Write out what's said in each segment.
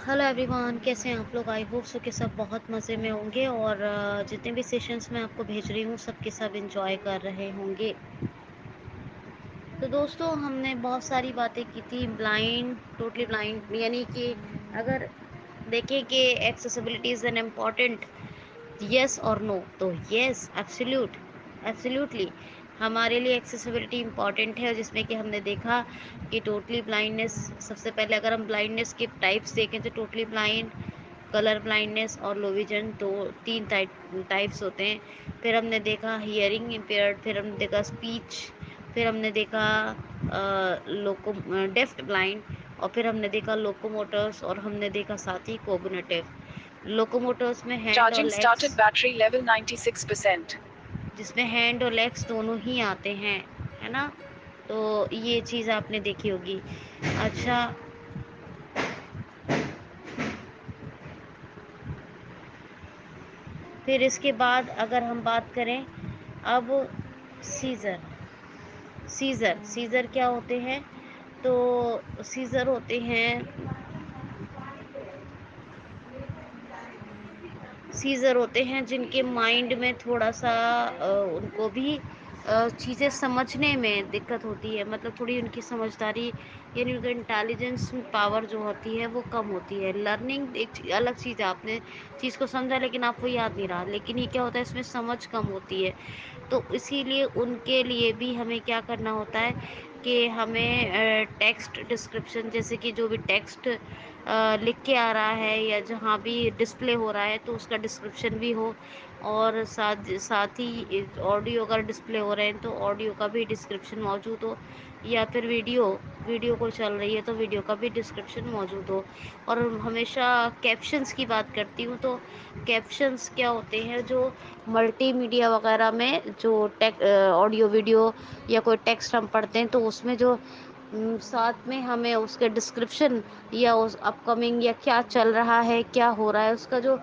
Hello every one, کیسے ہیں آپ لوگ؟ آئی ہوپ سو کہ سب بہت مزے میں ہوں گے، اور جتنے بھی سیشنز میں آپ کو بھیج رہی ہوں سب کے سب انجوائے کر رہے ہوں گے۔ تو دوستوں، ہم نے بہت ساری باتیں کی تھی بلائنڈ، ٹوٹلی بلائنڈ، یعنی کہ اگر دیکھیں کہ ایکسیسیبلٹی از این امپورٹنٹ، یس اور نو، تو یس، ایبسلیوٹلی ہمارے لیے ایکسیسیبلٹی امپورٹنٹ ہے، جس میں کہ ہم نے دیکھا کہ ٹوٹلی بلائنڈنیس، سب سے پہلے اگر ہم بلائنڈنیس کے ٹائپس دیکھیں تو ٹوٹلی بلائنڈ، کلر بلائنڈنیس اور لو ویژن، تین ٹائپس ہوتے ہیں۔ پھر ہم نے دیکھا ہیئرنگ امپیئرڈ، پھر ہم نے دیکھا اسپیچ، پھر ہم نے دیکھا ڈیفٹ بلائنڈ، اور پھر ہم نے دیکھا لوکوموٹرس، اور ہم نے دیکھا ساتھ ہی کوگنیٹو۔ لوکوموٹرس میں ہینڈ اور Charging legs, started. Battery level 96%. جس میں ہینڈ اور لیگس دونوں ہی آتے ہیں، ہے نا؟ تو یہ چیز آپ نے دیکھی ہوگی۔ اچھا، پھر اس کے بعد اگر ہم بات کریں اب سیزر کیا ہوتے ہیں؟ تو سیزر ہوتے ہیں جن کے مائنڈ میں تھوڑا سا ان کو بھی چیزیں سمجھنے میں دقت ہوتی ہے، مطلب تھوڑی ان کی سمجھداری، یعنی ان کا انٹیلیجنس پاور جو ہوتی ہے وہ کم ہوتی ہے۔ لرننگ ایک الگ چیز ہے، آپ نے چیز کو سمجھا لیکن آپ کو یاد نہیں رہا، لیکن یہ کیا ہوتا ہے، اس میں سمجھ کم ہوتی ہے۔ تو اسی لیے ان کے لیے بھی ہمیں کیا کرنا ہوتا ہے کہ ہمیں ٹیکسٹ ڈسکرپشن، جیسے کہ جو بھی ٹیکسٹ لکھ کے آ رہا ہے یا جہاں بھی ڈسپلے ہو رہا ہے تو اس کا ڈسکرپشن بھی ہو، اور ساتھ ہی آڈیو اگر ڈسپلے ہو رہے ہیں تو آڈیو کا بھی ڈسکرپشن موجود ہو، یا پھر ویڈیو کو چل رہی ہے تو ویڈیو کا بھی ڈسکرپشن موجود ہو۔ اور ہمیشہ کیپشنز کی بات کرتی ہوں، تو کیپشنز کیا ہوتے ہیں؟ جو ملٹی میڈیا وغیرہ میں جو آڈیو ویڈیو یا کوئی ٹیکسٹ ہم پڑھتے ہیں تو اس میں جو ساتھ میں ہمیں اس کے ڈسکرپشن یا اس اپ کمنگ یا کیا چل رہا ہے، کیا ہو رہا ہے، اس کا جو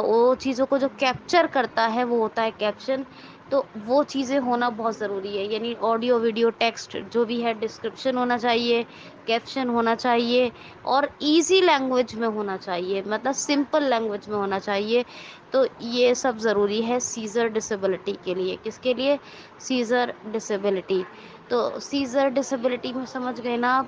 وہ چیزوں کو جو کیپچر کرتا ہے وہ ہوتا ہے کیپشن۔ تو وہ چیزیں ہونا بہت ضروری ہے، یعنی آڈیو ویڈیو ٹیکسٹ جو بھی ہے، ڈسکرپشن ہونا چاہیے، کیپشن ہونا چاہیے، اور ایزی لینگویج میں ہونا چاہیے، مطلب سمپل لینگویج میں ہونا چاہیے۔ تو یہ سب ضروری ہے سیزر ڈسیبلٹی کے لیے۔ کس کے لیے؟ Seizure disability. تو سیزر ڈسیبلٹی میں سمجھ گئے نا آپ،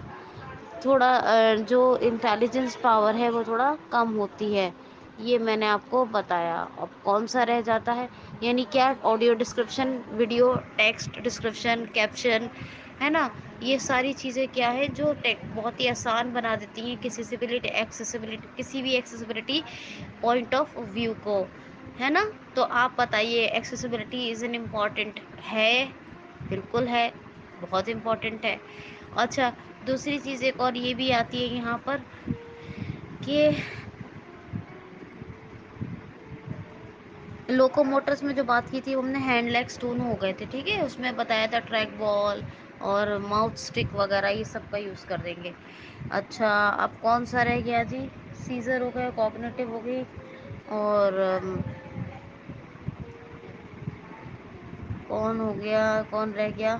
تھوڑا جو انٹیلیجنس پاور ہے وہ تھوڑا کم ہوتی ہے، یہ میں نے آپ کو بتایا۔ اب کون سا رہ جاتا ہے؟ یعنی کیا؟ Audio description, video text description, caption, ہے نا؟ یہ ساری چیزیں کیا ہے جو بہت ہی آسان بنا دیتی ہیں کسی بھی ایکسیسیبلٹی پوائنٹ آف ویو کو، ہے نا؟ تو آپ بتائیے، ایکسیسیبلٹی از این امپورٹنٹ ہے؟ بالکل ہے، بہت امپورٹنٹ ہے۔ اچھا، دوسری چیز ایک اور یہ بھی آتی ہے یہاں پر کہ لوکو موٹرس میں جو بات کی تھی ہم نے، ہینڈ لیگس دونوں ہو گئے تھے، ٹھیک ہے؟ اس میں بتایا تھا ٹریک بال اور ماؤتھ اسٹک وغیرہ، یہ سب کا یوز کر دیں گے۔ اچھا، اب کون سا رہ گیا جی؟ سیزر ہو گئے، کوگنیٹو ہو گئی، اور کون ہو گیا، کون رہ گیا؟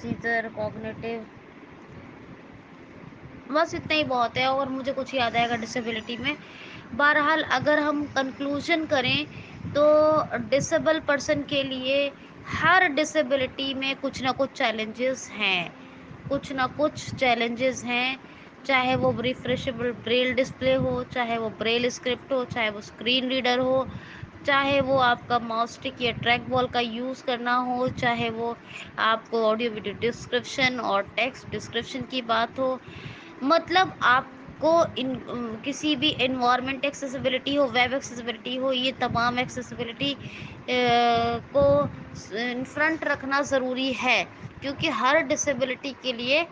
سیزر، کوگنیٹو، بس اتنا ہی بہت ہے، اور مجھے کچھ یاد آئے گا ڈسیبلٹی میں۔ بہرحال اگر ہم کنکلوژن کریں تو ڈسیبل پرسن کے لیے ہر ڈسیبلٹی میں کچھ نہ کچھ چیلنجز ہیں، چاہے وہ ریفریشبل بریل ڈسپلے ہو، چاہے وہ بریل اسکرپٹ ہو، چاہے وہ اسکرین ریڈر ہو، چاہے وہ آپ کا ماؤس اسٹک یا ٹریک بال کا یوز کرنا ہو، چاہے وہ آپ کو آڈیو ویڈیو ڈسکرپشن اور ٹیکسٹ ڈسکرپشن کی بات ہو، مطلب آپ کو کسی بھی انوائرمنٹ ایکسیسیبلٹی ہو، ویب ایکسیسیبلٹی ہو، یہ تمام ایکسیسیبلٹی کو فرنٹ رکھنا ضروری ہے، کیونکہ ہر ڈسیبلٹی کے لیے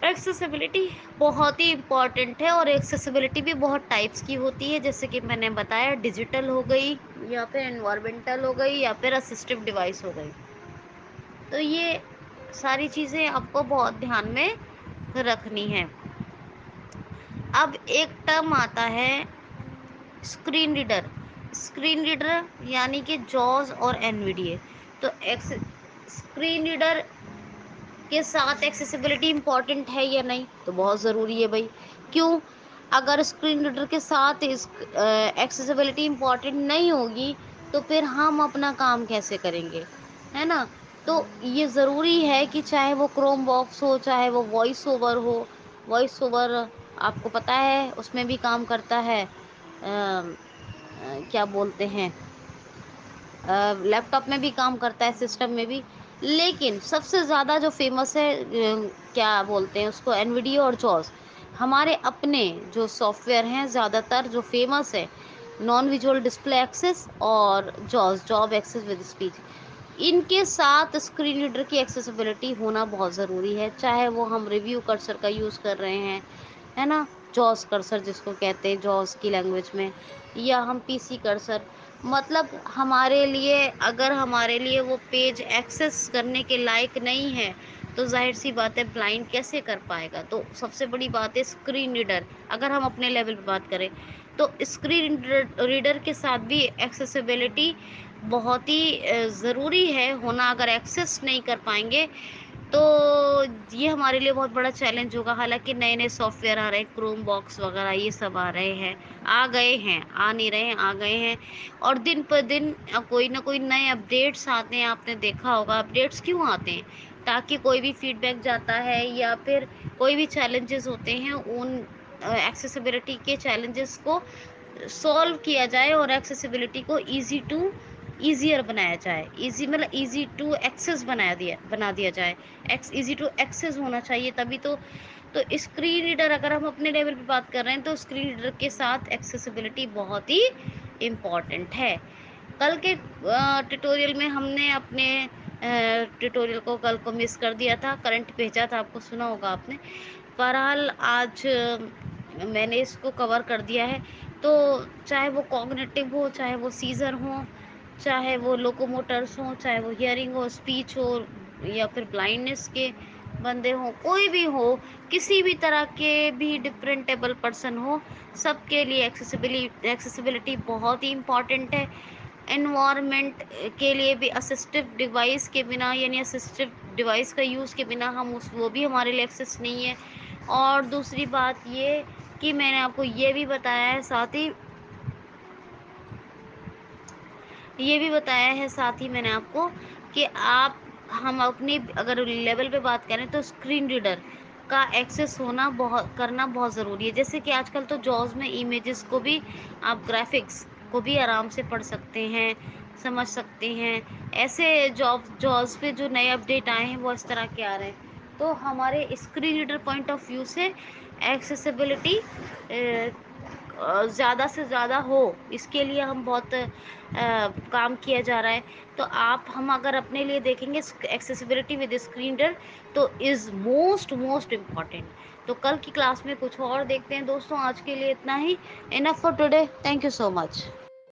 ایکسیسیبلٹی بہت ہی امپورٹنٹ ہے، اور ایکسیسیبلٹی بھی بہت ٹائپس کی ہوتی ہے، جیسے کہ میں نے بتایا ڈیجیٹل ہو گئی، یا پھر انوائرمنٹل ہو گئی، یا پھر اسسٹیو ڈیوائس ہو گئی۔ تو یہ ساری چیزیں آپ کو بہت دھیان میں رکھنی ہے۔ اب ایک ٹرم آتا ہے اسکرین ریڈر، یعنی کہ جوز اور این وی ڈی اے۔ تو اسکرین ریڈر کے ساتھ ایکسیسیبلٹی امپورٹنٹ ہے یا نہیں؟ تو بہت ضروری ہے بھائی. کیوں؟ اگر اسکرین ریڈر کے ساتھ ایکسیسیبلٹی امپورٹنٹ نہیں ہوگی تو پھر ہم اپنا کام کیسے کریں گے، ہے نا؟ تو یہ ضروری ہے کہ چاہے وہ کروم باکس ہو، چاہے وہ وائس اوور ہو. وائس اوور آپ کو پتہ ہے اس میں بھی کام کرتا ہے، کیا بولتے ہیں، لیپ ٹاپ میں بھی کام کرتا ہے، سسٹم میں بھی. لیکن سب سے زیادہ جو فیمس ہے، کیا بولتے ہیں اس کو، این وی ڈی اور جوز. ہمارے اپنے جو سافٹ ویئر ہیں زیادہ تر جو فیمس ہے، نان ویژول ڈسپلے ایکسس اور جوز، جاب ایکسس ود اسپیچ. ان کے ساتھ اسکرین ریڈر کی ایکسیسیبلٹی ہونا بہت ضروری ہے، چاہے وہ ہم ریویو کرسر کا یوز کر رہے ہیں، ہے نا، جوز کرسر جس کو کہتے ہیں جوز کی لینگویج میں، یا ہم پی سی کرسر. مطلب ہمارے لیے، اگر ہمارے لیے وہ پیج ایکسیس کرنے کے لائق نہیں ہے تو ظاہر سی بات ہے بلائنڈ کیسے کر پائے گا. تو سب سے بڑی بات ہے اسکرین ریڈر. اگر ہم اپنے لیول پہ بات کریں تو اسکرین ریڈر کے ساتھ بھی ایکسیسیبلٹی بہت ہی ضروری ہے ہونا. اگر ایکسیس نہیں کر پائیں گے تو یہ ہمارے لیے بہت بڑا چیلنج ہوگا. حالانکہ نئے نئے سافٹ ویئر آ رہے ہیں، کروم باکس وغیرہ یہ سب آ رہے ہیں، آ گئے ہیں، آ نہیں رہے ہیں، آ گئے ہیں. اور دن پہ دن کوئی نہ کوئی نئے اپڈیٹس آتے ہیں. آپ نے دیکھا ہوگا اپڈیٹس کیوں آتے ہیں؟ تاکہ کوئی بھی فیڈ بیک جاتا ہے یا پھر کوئی بھی چیلنجز ہوتے ہیں ان ایکسیسیبلٹی کے چیلنجز کو سولو کیا جائے اور ایکسیسیبلٹی کو ایزیئر بنایا جائے. ایزی مطلب ایزی ٹو ایکسیس بنا دیا جائے. ایزی ٹو ایکسیس ہونا چاہیے تبھی تو اسکرین ریڈر، اگر ہم اپنے لیول پہ بات کر رہے ہیں تو اسکرین ریڈر کے ساتھ ایکسیسیبلٹی بہت ہی امپورٹنٹ ہے. کل کے ٹیٹوریل میں ہم نے اپنے ٹیٹوریل کو کل کو مس کر دیا تھا، کرنٹ بھیجا تھا، آپ کو سنا ہوگا آپ نے. بہرحال آج میں نے اس کو کور کر دیا ہے. تو چاہے وہ کوگنیٹو ہو، چاہے وہ سیزر ہوں، چاہے وہ لوکو موٹرس ہوں، چاہے وہ ہیئرنگ ہو، اسپیچ ہو، یا پھر بلائنڈنیس کے بندے ہوں، کوئی بھی ہو، کسی بھی طرح کے بھی ڈفرینٹیبل پرسن ہو، سب کے لیے ایکسیسیبلٹی بہت ہی امپورٹنٹ ہے. انوائرمنٹ کے لیے بھی اسسٹو ڈیوائس کے بنا، یعنی اسسٹو ڈیوائس کا یوز کے بنا وہ بھی ہمارے لیے ایکسیس نہیں ہے. اور دوسری بات یہ کہ میں نے آپ کو یہ بھی بتایا ہے ساتھ ہی میں نے آپ کو کہ ہم اپنی اگر لیول پہ بات کریں تو اسکرین ریڈر کا ایکسیس کرنا بہت ضروری ہے. جیسے کہ آج کل تو جوز میں امیجز کو بھی آپ گرافکس کو بھی آرام سے پڑھ سکتے ہیں، سمجھ سکتے ہیں. ایسے جوز پہ جو نئے اپڈیٹ آئے ہیں وہ اس طرح کے آ رہے ہیں. تو ہمارے screen reader point of view سے ایکسیسیبلٹی زیادہ سے زیادہ ہو، اس کے لیے ہم بہت کام کیا جا رہا ہے. تو ہم اگر اپنے لیے دیکھیں گے ایکسیسیبلٹی ود اسکرین ریڈر تو از موسٹ امپورٹینٹ. تو کل کی کلاس میں کچھ اور دیکھتے ہیں دوستوں. آج کے لیے اتنا ہی. Enough for today. Thank you so much.